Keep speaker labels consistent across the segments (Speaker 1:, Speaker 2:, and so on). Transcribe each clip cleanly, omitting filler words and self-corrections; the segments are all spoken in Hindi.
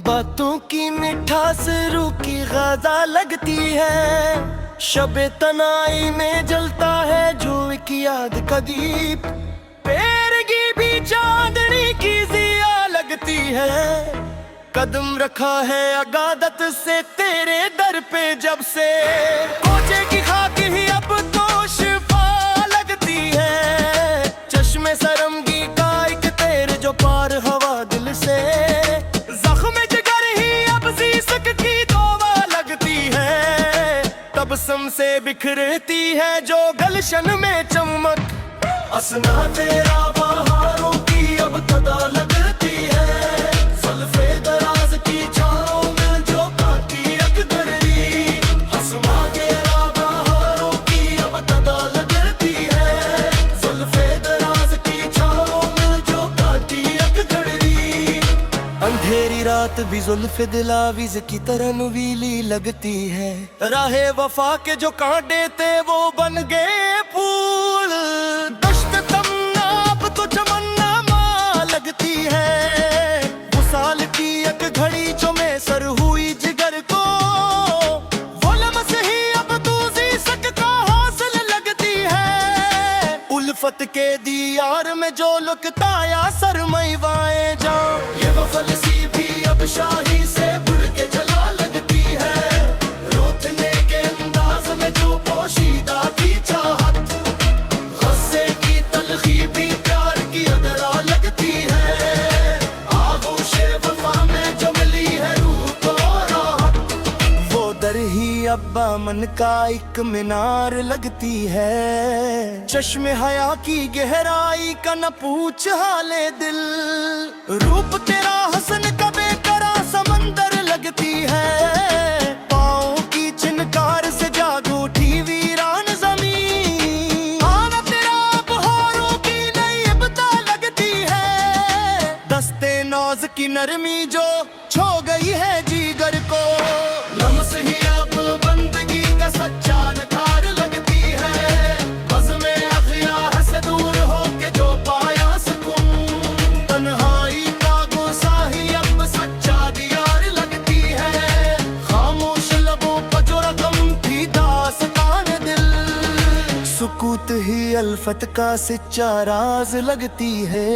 Speaker 1: बातों की मिठास रूह की ग़ज़ा लगती है। शबे तनाई में जलता है जो एक याद का दीप, पैरगी भी चांदनी की ज़िया लगती है। कदम रखा है अगादत से तेरे दर पे जब से, कोचे की खाक ही अब तो शिफा लगती है। चश्मे सरमगी का एक तेरे जो पार हवा दिल से, जख्म जिगर ही अब शीशक की दोवा लगती है। तबसम से बिखरती है जो गलशन में चमक, असना तेरा बहारों की अब कदा लगती है। ज़ुल्फ़े दराज की छाओं में जो काटी अकदरी, हस्मा तेरा बहारों की अब कदा लगती है। ज़ुल्फ़े दराज की छाओं में जो काटी अकदरी। अंधेरी रात भी ज़ुल्फ़े दिलावीज़ की तरह नुवीली लगती है। राहे वफा के जो कांटे थे वो बन गए फूल, दश्त तमन्ना अब तो चमन्ना मां लगती है। वसाल की एक घड़ी जो मैसर हुई जिगर को, वो लम्स ही अब दूसरी सक का हासिल लगती है। उल्फत के दियार में जो लुकताया सरमईवाए जाऊं, ये वफल सी भी अब शाही से बुड़ के जला लगती है। रोतने के अंदाज में जो पोशीदा की चाहत, गुस्से की तलखी भी प्यार की अदरा लगती है। आगोशे वफा में जो मिली है रूह को राहत, वो दर ही अब्बा मन का एक मीनार लगती है। चश्मे हया की गहराई का न पूछ हाले दिल, रूप तेरा हसन का बेकरा समंदर लगती है। पाँव की चिनकार से जाग उठी वीरान ज़मीन, आना तेरा बहारों की नई इब्ता लगती है। दस्ते नौज की नरमी जो छो गई है जीगर को, लम्स ही अब बंदगी का सच्चा नकार लगती है। बज़्म-ए अग़ियार से दूर होके जो पाया सुकून, तन्हाई का गुस्सा ही अब सच्चा दियार लगती है। खामोश लबों पर जो रकम थी दास्तान दिल, सुकूत ही अल्फत का सच्चा राज लगती है।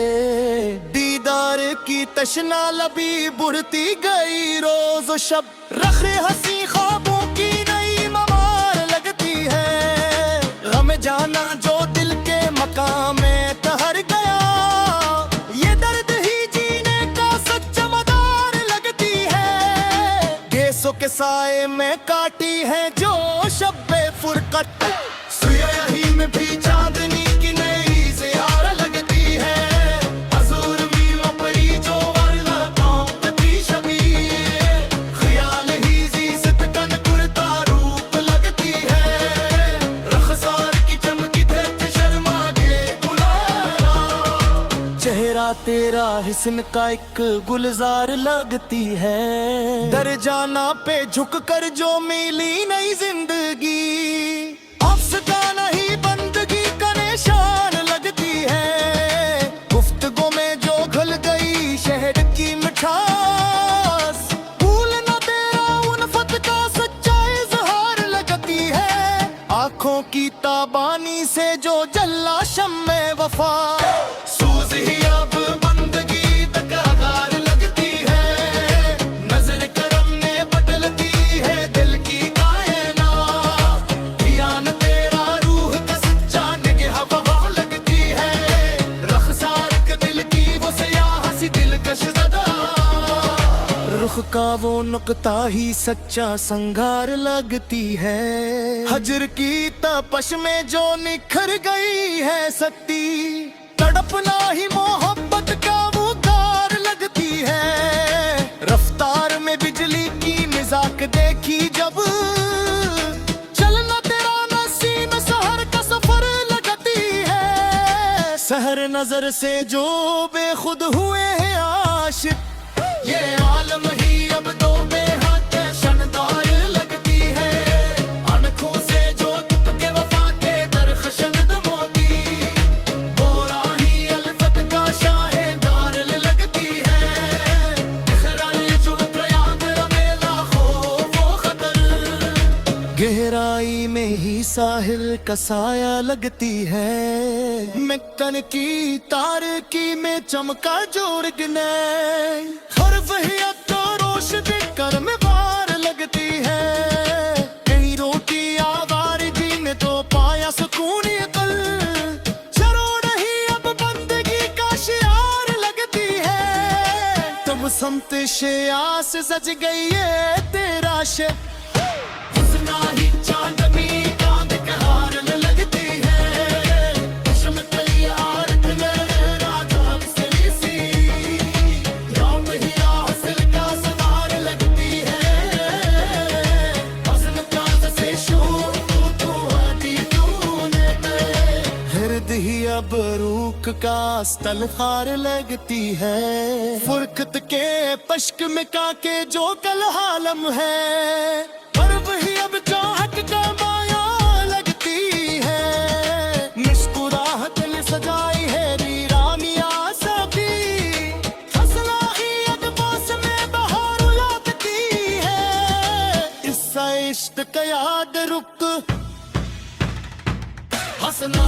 Speaker 1: दीदार की तशना लबी बुढ़ती गई रोज शब, रखे हंसी ख्वाबों की नई ममार लगती है। गम जाना जो दिल के मकाम में ठहर गया, ये दर्द ही जीने का सच्चा मदार लगती है। गैसों के साए में काटी है जो शब्बे फुरकत, सुया ही में भी चांदनी की नई ज़ियार लगती है। हजूर में अपनी जो वारला कांपती शबी, ख्याल ही जी सितकन कुर्ता रूप लगती है। रखसार की चमकी थे शर्मा के गुलारा, चेहरा तेरा हिस्न का एक गुलजार लगती है। दर जाना पे झुक कर जो मिली नई जिंदगी, अफ़सदा नहीं बंदगी का निशान लगती है। गुफ्तगू में जो घुल गई शहद की मिठास, भूलना तेरा उल्फत का सच्चा इज़हार लगती है। आँखों की ताबानी से जो जला शम्मे वफा, सूज़ ही अब बंदगी तक आगार लगती है। नज़र करम ने बदलती है दिल की कायनात, ध्यान तेरा रूह का सच्चा निगाह वफा लगती है। रखसार के दिल की वो सयाह सी दिलकश ज़दा, रुख का वो नुक्ता ही सच्चा संगार लगती है। हजर की तपश में जो निखर गई है सत्ती, तड़पना ही मोहब्बत का वो कार लगती है। रफ्तार में बिजली की मिजाक देखी जब, चलना तेरा नसीम सहर का सफर लगती है। सहर नजर से जो बेखुद हुए हैं आशिक, ये आलम ही अब दो बेहद शनदार लगती है। अनखों से जो तुपके वफा के दरखशंद मोती, बोरा ही अल्फत का शाहेदार लगती है। इखराल जो गहराई में ही साहिल का साया लगती है। मैं तन की तार की में चमका जोड़ गिने, हर वही अब तो रोश देखकर में बार लगती है। कहीं रोटी आवार जी में तो पाया सुकून कल, चलो नहीं अब बंदगी का शियार लगती है। तुम समत से आस सज गई है तेरा शे, ही चांदनी चांद के हारन लगती है। चमकई आरत में राजा सी राम ही हासिल का सवार लगती है। हसन चांद से शूर तू आती तूने, हृदय ही अब रूख का स्थल हार लगती है। फुरकत के पश्क में काके जो कल हालम है, पर वही अब चाहत का माया लगती है। मुस्कुराहट ने सजाई है वीरानिया सभी, फसला ही अकबास में बहार लगती है। इस इश्क का याद रुक हंसना